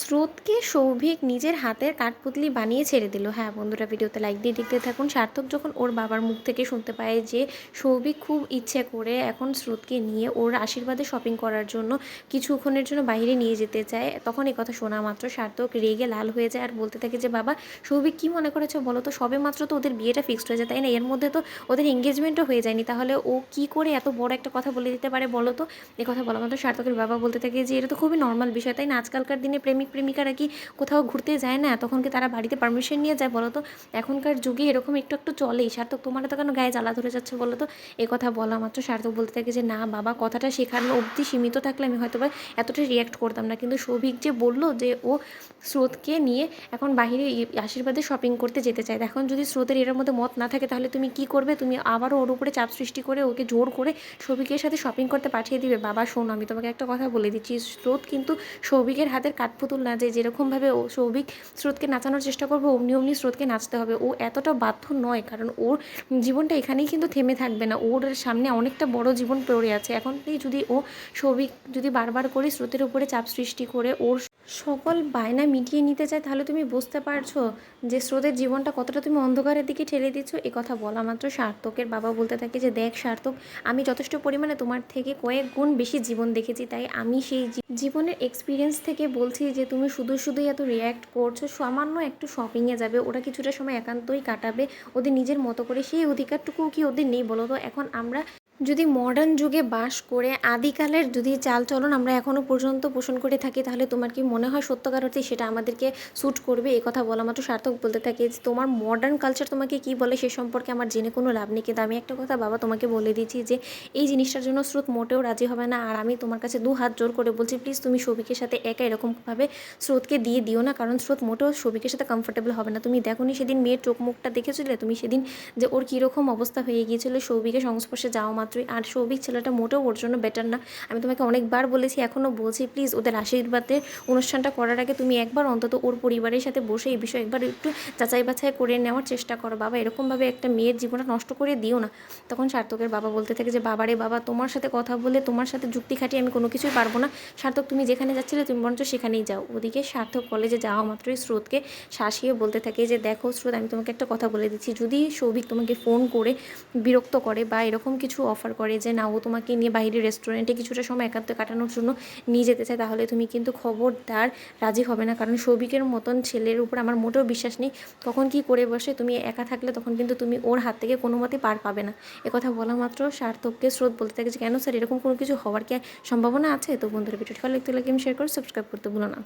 স্রোতকে সৌভিক নিজের হাতের কাঠপুতলি বানিয়ে ছেড়ে দিল। হ্যাঁ বন্ধুরা, ভিডিওতে লাইক দিয়ে দেখতে থাকুন। সার্থক যখন ওর বাবার মুখ থেকে শুনতে পায় যে সৌভিক খুব ইচ্ছে করে এখন স্রোতকে নিয়ে ওর আশীর্বাদে শপিং করার জন্য কিছুক্ষণের জন্য বাইরে নিয়ে যেতে চায়, তখন এই কথা শোনা মাত্র সার্থক রেগে লাল হয়ে যায় আর বলতে থাকে যে বাবা, সৌভিক কী মনে করেছে বলো তো, সবে মাত্র তো ওদের বিয়েটা ফিক্সড হয়ে যায়, তাই না? এর মধ্যে তো ওদের এঙ্গেজমেন্টও হয়ে যায়নি, তাহলে ও কি করে এত বড় একটা কথা বলে দিতে পারে বলো তো? এ কথা বলা মাত্র সার্থকের বাবা বলতে থাকে যে এটা তো খুবই নর্মাল বিষয়, তাই না? আজকালকার দিনে প্রেমিকারা কি কোথাও ঘুরতে যায় না? তখন কি তারা বাড়িতে পারমিশন নিয়ে যায় বলো তো? এখনকার যুগে এরকম একটু একটু চলেই। সার্থক, তোমার তো কেন গায়ে জ্বালা ধরে যাচ্ছে বলো তো? এ কথা বলা মাত্র সার্থক বলতে থাকে যে না বাবা, কথাটা শেখানো অবধি সীমিত থাকলে আমি হয়তো বা এতটা রিয়্যাক্ট করতাম না, কিন্তু সৌভিক যে বললো যে ও স্রোতকে নিয়ে এখন বাহিরে আশীর্বাদে শপিং করতে যেতে চায়, এখন যদি স্রোতের এর মধ্যে মত না থাকে তাহলে তুমি কি করবে? তুমি আবারও ওর উপরে চাপ সৃষ্টি করে ওকে জোর করে সৌভিকের সাথে শপিং করতে পাঠিয়ে দিবে? বাবা শোনো, আমি তোমাকে একটা কথা বলে দিচ্ছি, স্রোত কিন্তু সৌভিকের হাতের কাঠপুতুল না যে যেরকমভাবে ও সৌভিক স্রোতকে নাচানোর চেষ্টা করবে অমনি অমনি স্রোতকে নাচতে হবে। ও এতটা বাধ্য নয়, কারণ ওর জীবনটা এখানেই কিন্তু থেমে থাকবে না, ওর সামনে অনেকটা বড় জীবন পড়ে আছে। এখন যদি ও সৌভিক যদি বারবার করে স্রোতের উপরে চাপ সৃষ্টি করে ওর সকল বায়না মিটিয়ে নিতে চায়, তাহলে তুমি বুঝতে পারছো যে স্রোতের জীবনটা কতটা তুমি অন্ধকারের দিকে ঠেলে দিচ্ছ। এ কথা বলা মাত্র সার্থকের বাবা বলতে থাকে যে দেখ সার্থক, আমি যথেষ্ট পরিমাণে তোমার থেকে কয়েক গুণ বেশি জীবন দেখেছি, তাই আমি সেই জীবনের এক্সপিরিয়েন্স থেকে বলছি যে তুমি শুধুই এত রিয়্যাক্ট করছো। সামান্য একটু শপিংয়ে যাবে, ওরা কিছুটা সময় একান্তই কাটাবে ওদের নিজের মতো করে, সেই অধিকারটুকুও কি ওদের নেই বলো তো? এখন আমরা যদি মডার্ন যুগে বাস করে আদিকালের যদি চালচলন আমরা এখনও পর্যন্ত পোষণ করে থাকি, তাহলে তোমার কি মনে হয় সত্যকার অর্থে সেটা আমাদেরকে স্যুট করবে? এ কথা বলা মাত্র সার্থক বলতে থাকে যে তোমার মডার্ন কালচার তোমাকে কি বলে সে সম্পর্কে আমার জেনে কোনো লাভ নেই, কিন্তু আমি একটা কথা বাবা তোমাকে বলে দিচ্ছি যে এই জিনিসটার জন্য স্রোত মোটেও রাজি হবে না। আর আমি তোমার কাছে দু হাত জোর করে বলছি, প্লিজ তুমি সৌভিকের সাথে একা এরকমভাবে স্রোতকে দিয়ে দিও না, কারণ স্রোত মোটেও সৌভিকের সাথে কমফোর্টেবল হবে না। তুমি দেখোনি সেদিন মেয়ের চোখ মুখটা দেখেছিলে তুমি সেদিন, যে ওর কীরকম অবস্থা হয়ে গিয়েছিল সৌভিকের সংস্পর্শে যাওয়া মাত্রই। আর সৌভিক ছেলেটা মোটেও ওর জন্য বেটার না। আমি তোমাকে অনেকবার বলেছি, এখনও বলছি, প্লিজ ওদের আশীর্বাদের অনুষ্ঠানটা করার আগে তুমি একবার অন্তত ওর পরিবারের সাথে বসে এই বিষয়ে একবার একটু যাচাই বাছাই করে নেওয়ার চেষ্টা করো। বাবা এরকমভাবে একটা মেয়ের জীবনটা নষ্ট করে দিও না। তখন সার্থকের বাবা বলতে থাকে যে বাবারে বাবা, তোমার সাথে কথা বলে তোমার সাথে যুক্তি খাটিয়ে আমি কোনো কিছুই পারবো না। সার্থক, তুমি যেখানে যাচ্ছিলে তুমি বরঞ্চ সেখানেই যাও। ওদিকে সার্থক কলেজে যাওয়া মাত্রই স্রোতকে শাসিয়ে বলতে থাকে যে দেখো স্রোত, আমি তোমাকে একটা কথা বলে দিচ্ছি, যদি সৌভিক তোমাকে ফোন করে বিরক্ত করে বা এরকম কিছু অফার করে যে না ও তোমাকে নিয়ে বাইরে রেস্টুরেন্টে কিছুটা সময় একান্ত কাটানোর জন্য নিয়ে যেতে চায়, তাহলে তুমি কিন্তু খবরদার রাজি হবে না, কারণ সৌভিকের মতন ছেলের উপর আমার মোটেও বিশ্বাস নেই। কখন কি করে বসে, তুমি একা থাকলে তখন কিন্তু তুমি ওর হাত থেকে কোনো মতে পার পাবে না। একথা বলা মাত্র সার্থককে স্রোত বলতে থাকে যে কেন স্যার, এরকম কোনো কিছু হওয়ার কি সম্ভাবনা আছে? তো বন্ধুরা, ভিডিওটি ভালো লাগলে শেয়ার করে সাবস্ক্রাইব করতে ভুলো না।